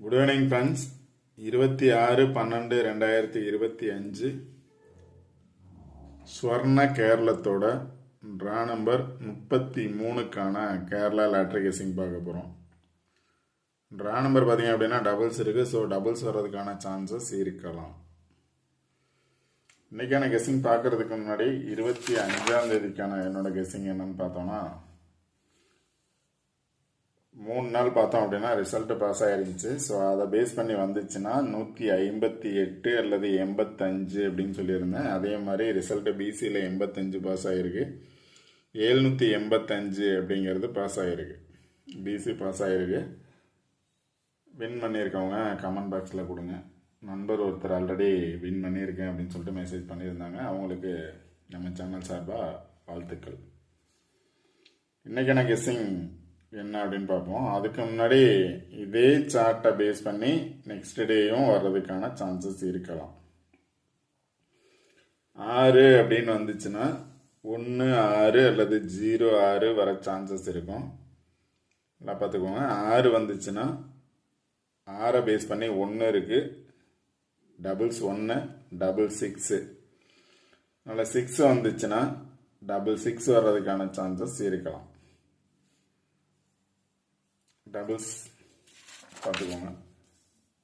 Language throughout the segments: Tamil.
Good evening friends. 26/12/2025 ஸ்வர்ண கேரளத்தோட ட்ரா நம்பர் 33க்கான கேரளா லாட்ரி கெஸிங் பார்க்க போகிறோம். ட்ரா நம்பர் பார்த்தீங்க அப்படின்னா டபுள்ஸ் இருக்குது. ஸோ டபுள்ஸ் வர்றதுக்கான சான்சஸ் இருக்கலாம். இன்றைக்கான கெஸிங் பார்க்குறதுக்கு முன்னாடி 25ஆம் தேதிக்கான என்னோட கெஸிங் என்னன்னு பார்த்தோன்னா 3 நாள் பார்த்தோம் அப்படின்னா ரிசல்ட் பாஸ் ஆயிருந்துச்சு. ஸோ அதை பேஸ் பண்ணி வந்துச்சுன்னா 158 அல்லது 85 அப்படின்னு சொல்லியிருந்தேன். அதே மாதிரி ரிசல்ட் பிசியில் 85 பாஸ் ஆகிருக்கு, 785 அப்படிங்கிறது பாஸ் ஆகிருக்கு. பிசி பாஸ் ஆகிருக்கு. வின் பண்ணியிருக்கவங்க கமெண்ட் பாக்ஸில் கொடுங்க. நண்பர் ஒருத்தர் ஆல்ரெடி வின் பண்ணியிருக்கேன் அப்படின்னு சொல்லிட்டு மெசேஜ் பண்ணியிருந்தாங்க. அவங்களுக்கு நம்ம சேனல் சார்பாக வாழ்த்துக்கள். இன்றைக்கான கெஸ்ஸிங் என்ன அப்படின்னு பார்ப்போம். அதுக்கு முன்னாடி இதே சார்ட்டை பேஸ் பண்ணி நெக்ஸ்ட் டேயும் வர்றதுக்கான சான்சஸ் இருக்கலாம். 6 அப்படின்னு வந்துச்சுன்னா 1 6 அல்லது 0 6 வர சான்சஸ் இருக்கும். எல்லாம் பார்த்துக்கோங்க. 6 வந்துச்சுன்னா 6 பேஸ் பண்ணி 1 இருக்கு, டபுள்ஸ் 1, டபுள் 6. அதனால் 6 வந்துச்சுன்னா டபுள் 6 வர்றதுக்கான சான்சஸ் இருக்கலாம். டபுள்ஸ் பார்த்துக்கோங்க.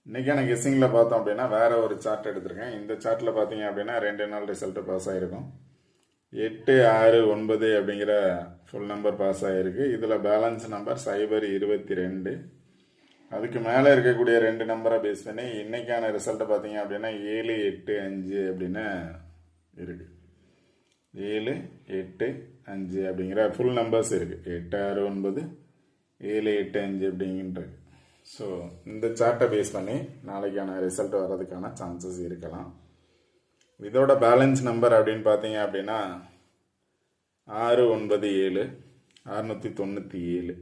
இன்றைக்கான கெஸ்ஸிங்கில் பார்த்தோம் அப்படின்னா வேற ஒரு சார்ட் எடுத்திருக்கேன். இந்த சார்ட்டில் பார்த்தீங்க அப்படின்னா 2 நாள் ரிசல்ட் பாஸ் ஆகிருக்கும். 8 6 9 அப்படிங்கிற ஃபுல் நம்பர் பாஸ் ஆகிருக்கு. இதில் பேலன்ஸ் நம்பர் 022. அதுக்கு மேலே இருக்கக்கூடிய 2 நம்பரை பேஸ் பண்ணி இன்னைக்கான ரிசல்ட்டை பார்த்தீங்க அப்படின்னா 7 8 5 அப்படின்னு இருக்கு. 7 8 5 அப்படிங்கிற ஃபுல் நம்பர்ஸ் இருக்குது. 8 6 9 7 8 5 அப்படின்றது. ஸோ இந்த சார்ட்டை பேஸ் பண்ணி நாளைக்கான ரிசல்ட் வர்றதுக்கான சான்சஸ் இருக்கலாம். இதோட பேலன்ஸ் நம்பர் அப்படின்னு பார்த்தீங்க அப்படின்னா 697 697.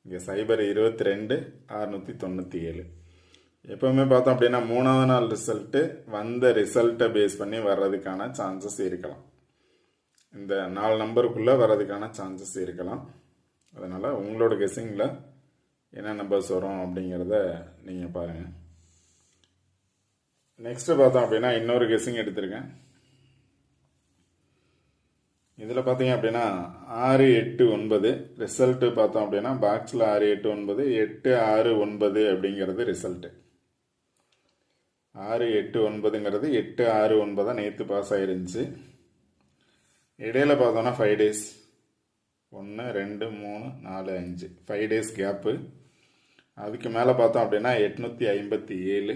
இங்கே 022 697. எப்பவுமே பார்த்தோம் அப்படின்னா 3ஆவது நாள் ரிசல்ட்டு வந்த ரிசல்ட்டை பேஸ் பண்ணி வர்றதுக்கான சான்சஸ் இருக்கலாம். இந்த 4 நம்பருக்குள்ளே வர்றதுக்கான சான்சஸ் இருக்கலாம். அதனால் உங்களோட கெஸ்ஸிங்கில் என்ன நம்பர்ஸ் வரும் அப்படிங்கிறத நீங்கள் பாருங்கள். நெக்ஸ்ட்டு பார்த்தோம் அப்படின்னா இன்னொரு கெஸ்ஸிங் எடுத்திருக்கேன். இதில் பார்த்தீங்க அப்படின்னா 6 8 9 ரிசல்ட்டு பார்த்தோம் அப்படின்னா பாக்ஸில் 6 8 9 8 6 9 அப்படிங்கிறது ரிசல்ட்டு. 6 8 9ங்கிறது 8 6 9 நேற்று பாஸ் ஆயிருந்துச்சு. இடையில பார்த்தோன்னா 5 டேஸ் 1 2 3 4 5 5 டேஸ் கேப்பு. அதுக்கு மேலே பார்த்தோம் அப்படின்னா 857.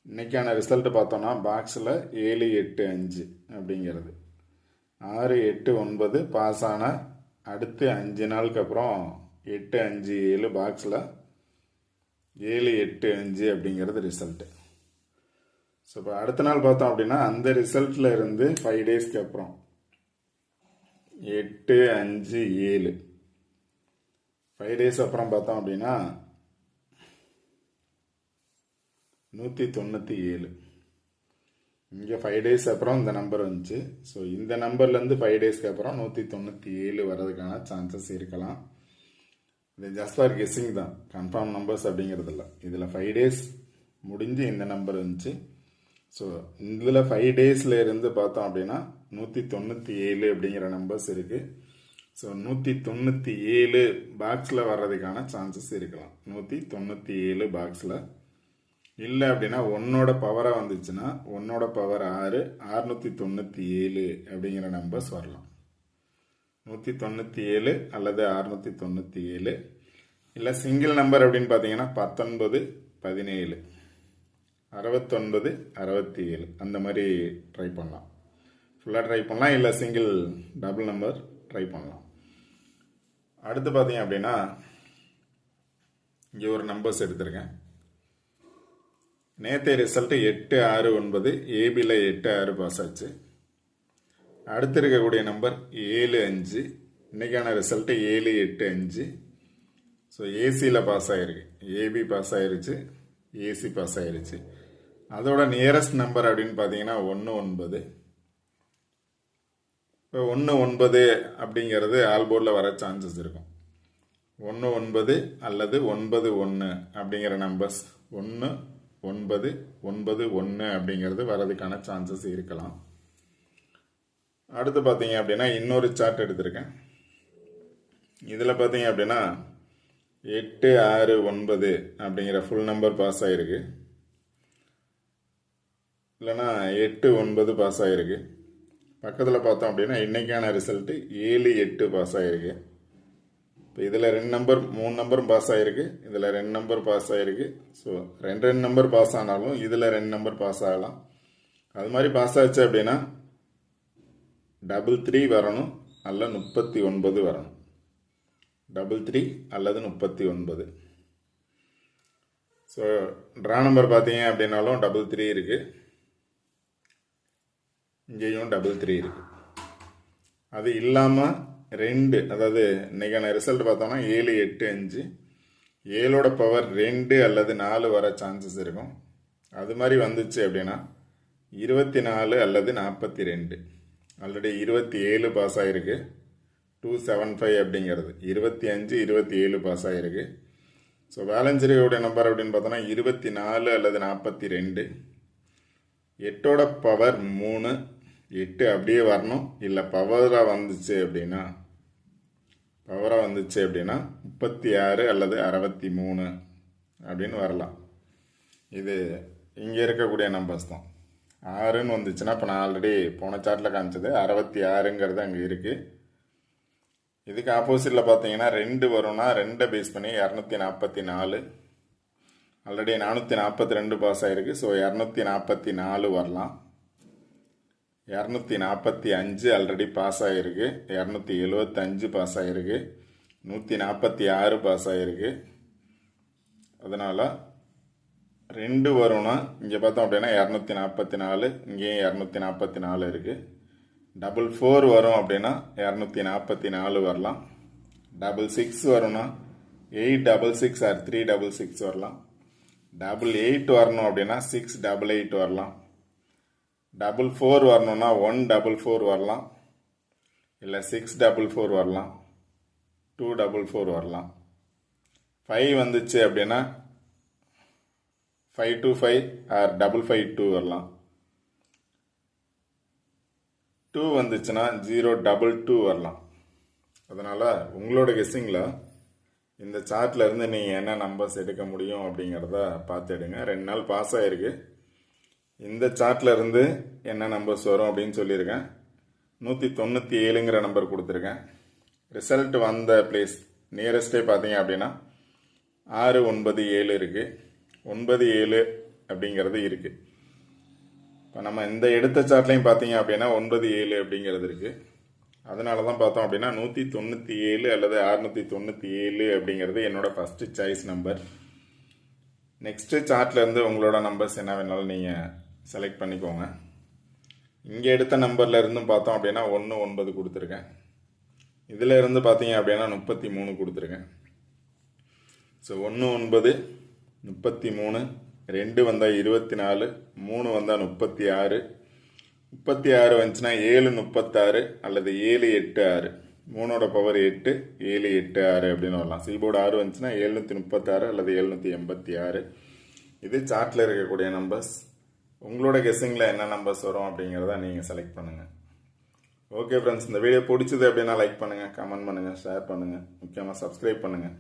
இன்னைக்கான ரிசல்ட்டு பார்த்தோன்னா பாக்ஸில் 7 8 5 அப்படிங்கிறது 6 8 9 பாஸ் ஆன அடுத்து 5 நாளுக்கு அப்புறம் 8 5 7 பாக்ஸில் 7 8 5 அப்படிங்கிறது ரிசல்ட்டு. ஸோ இப்போ அடுத்த நாள் பார்த்தோம் அப்படின்னா அந்த ரிசல்ட்டில் இருந்து 5 டேஸ்க்கு அப்புறம் 8 5 7 5 டேஸ் அப்புறம் பார்த்தோம் அப்படின்னா 197. இங்கே 5 டேஸ் அப்புறம் இந்த நம்பர் வந்துச்சு. ஸோ இந்த நம்பர்லேருந்து 5 டேஸ்க்கு அப்புறம் 197 வர்றதுக்கான சான்சஸ் இருக்கலாம். இது ஜஸ்ட் ஃபார் கெஸ்ஸிங் தான், கன்ஃபார்ம் நம்பர்ஸ் அப்படிங்கிறது இல்லை. இதில் 5 டேஸ் முடிஞ்சு இந்த நம்பர் வந்துச்சு. ஸோ இதில் 5 டேஸில் இருந்து பார்த்தோம் அப்படின்னா 197 அப்படிங்கிற நம்பர்ஸ் இருக்குது. ஸோ 197 பாக்ஸில் வர்றதுக்கான சான்சஸ் இருக்கலாம். 197 பாக்ஸில் இல்லை அப்படின்னா 1ஓட பவராக வந்துச்சுன்னா 1ஓட பவர் 6 697 அப்படிங்கிற நம்பர்ஸ் வரலாம். 197 அல்லது 697. இல்லை சிங்கிள் நம்பர் அப்படின்னு பார்த்தீங்கன்னா 19 17 69 67 அந்த மாதிரி ட்ரை பண்ணலாம். ஃபுல்லாக ட்ரை பண்ணலாம், இல்லை சிங்கிள் டபுள் நம்பர் ட்ரை பண்ணலாம். அடுத்து பார்த்தீங்க அப்படின்னா இங்கே ஒரு நம்பர்ஸ் எடுத்திருக்கேன். நேற்றைய ரிசல்ட்டு 8 6 9 ஏபியில் 8 6 பாஸ் ஆச்சு. அடுத்து இருக்கக்கூடிய நம்பர் 7 5. இன்னைக்கான ரிசல்ட்டு 7 8 5. ஸோ ஏசியில் பாஸ் ஆகிருக்கு. ஏபி பாஸ் ஆயிருச்சு, ஏசி பாஸ் ஆயிருச்சு. அதோட நியரஸ்ட் நம்பர் அப்படின்னு பார்த்தீங்கன்னா 1 9. இப்போ 1 9 அப்படிங்கிறது ஆல்போர்டில் வர சான்சஸ் இருக்கும். 19 அல்லது 91 அப்படிங்கிற நம்பர்ஸ் 1991 அப்படிங்கிறது வரதுக்கான சான்சஸ் இருக்கலாம். அடுத்து பார்த்தீங்க அப்படின்னா இன்னொரு சார்ட் எடுத்திருக்கேன். இதில் பார்த்தீங்க அப்படின்னா 869 அப்படிங்கிற ஃபுல் நம்பர் பாஸ் ஆகிருக்கு, இல்லைனா 89 பாஸ் ஆகிருக்கு. பக்கத்தில் பார்த்தோம் அப்படின்னா இன்றைக்கான ரிசல்ட்டு 78 பாஸ் ஆகிருக்கு. இப்போ இதில் 3 நம்பரும் பாஸ் ஆகிருக்கு, இதில் 2 நம்பர் பாஸ் ஆகிருக்கு. ஸோ 2 நம்பர் பாஸ் ஆனாலும் இதில் 2 நம்பர் பாஸ் ஆகலாம். அது மாதிரி பாஸ் ஆச்சு அப்படின்னா 33 வரணும், அல்ல 39 வரணும். 33 அல்லது 39. ஸோ ட்ரா நம்பர் பார்த்தீங்க அப்படின்னாலும் 33 இருக்குது, இங்கேயும் 33 இருக்குது. அது இல்லாமல் 2, அதாவது இன்றைக்கான ரிசல்ட் பார்த்தோம்னா 7, 8, 5, 7ஓட பவர் 2 அல்லது 4 வர சான்சஸ் இருக்கும். அது மாதிரி வந்துச்சு அப்படின்னா 24 அல்லது 42. ஆல்ரெடி 27 பாஸ் ஆகிருக்கு, 275 அப்படிங்கிறது 25, 27 பாஸ் ஆகிருக்கு. ஸோ பேலன்ஸ் இருக்கக்கூடிய நம்பர் அப்படின்னு பார்த்தோன்னா 24 அல்லது 42. 8ஓட பவர் 3, 8 அப்படியே வரணும், இல்லை பவராக வந்துச்சு அப்படின்னா 36 அல்லது 63 அப்படின்னு வரலாம். இது இங்கே இருக்கக்கூடிய நம்பர்ஸ் தான். 6ன்னு வந்துச்சுன்னா இப்போ நான் ஆல்ரெடி போன சார்ட்டில் காமிச்சது 66ங்கிறது அங்கே இருக்குது. இதுக்கு ஆப்போசிட்டில் பார்த்தீங்கன்னா 2 வரும்னா 2 பேஸ் பண்ணி 244. ஆல்ரெடி 442 பாஸ் ஆகிருக்கு. ஸோ 244 வரலாம். 245 ஆல்ரெடி பாஸ் ஆகிருக்கு, 275 பாஸ் ஆகிருக்கு, 146 பாஸ் ஆகிருக்கு. அதனால் 2 வரும்னா இங்கே பார்த்தோம் அப்படின்னா 244, இங்கேயும் 244 இருக்குது. 44 வரும் அப்படின்னா 244 வரலாம். 66 வரும்னா 866 ஆர் 366 வரலாம். 88 வரணும் அப்படின்னா 688 வரலாம். 44 வரணும்னா 144 வரலாம், இல்லை 644 வரலாம், 244 வரலாம். 5 வந்துச்சு அப்படின்னா 525 ஆர் 552 வரலாம். 2 வந்துச்சுன்னா 022 வரலாம். அதனால் உங்களோட கெஸ்ஸிங்கில் இந்த சார்ட்டில் இருந்து நீங்கள் என்ன நம்பர்ஸ் எடுக்க முடியும் அப்படிங்கிறத பார்த்து எடுங்க. 2 நாள் பாஸ் ஆகிருக்கு. இந்த சார்ட்டில் இருந்து என்ன நம்பர்ஸ் வரும் அப்படின்னு சொல்லியிருக்கேன். 197ங்கிற நம்பர் கொடுத்துருக்கேன். ரிசல்ட் வந்த பிளேஸ் நியரஸ்டே பார்த்தீங்க அப்படின்னா 697 இருக்குது, 97 அப்படிங்கிறது இருக்குது. இப்போ நம்ம இந்த எடுத்த சார்ட்லையும் பார்த்தீங்க அப்படின்னா 97 அப்படிங்கிறது இருக்குது. அதனால தான் பார்த்தோம் அப்படின்னா 197 அல்லது 697 அப்படிங்கிறது என்னோடய ஃபஸ்ட்டு சாய்ஸ் நம்பர். நெக்ஸ்ட்டு சார்ட்லேருந்து உங்களோட நம்பர்ஸ் என்ன வேணாலும் நீங்கள் செலக்ட் பண்ணிக்கோங்க. இங்கே எடுத்த நம்பரில் இருந்தும் பார்த்தோம் அப்படின்னா 19 கொடுத்துருக்கேன். இதில் இருந்து பார்த்தீங்க அப்படின்னா 33 கொடுத்துருக்கேன். ஸோ 19, 33, 2 வந்தால் 24, 3 வந்தால் 36, 36 வந்துச்சுன்னா 736 அல்லது 786. 3ஓட பவர் 8, 786 அப்படின்னு வரலாம். சீபோர்டு 6 வந்துச்சுன்னா 736 அல்லது 786. இது சார்ட்டில் இருக்கக்கூடிய நம்பர்ஸ். உங்களோட கெஸ்ஸிங்கில் என்ன நம்பர்ஸ் வரும் அப்படிங்கிறத நீங்கள் செலக்ட் பண்ணுங்கள். ஓகே ஃப்ரெண்ட்ஸ், இந்த வீடியோ பிடிச்சது அப்படின்னா லைக் பண்ணுங்கள், கமெண்ட் பண்ணுங்கள், ஷேர் பண்ணுங்கள், முக்கியமாக சப்ஸ்கிரைப் பண்ணுங்கள்.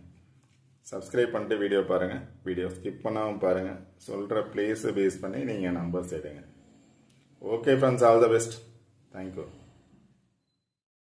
சப்ஸ்கிரைப் பண்ணிட்டு வீடியோ பாருங்கள். வீடியோ ஸ்கிப் பண்ணாமல் பாருங்கள். சொல்கிற பிளேஸை பேஸ் பண்ணி நீங்கள் நம்பர்ஸ் எடுங்க. Okay friends, all the best. Thank you.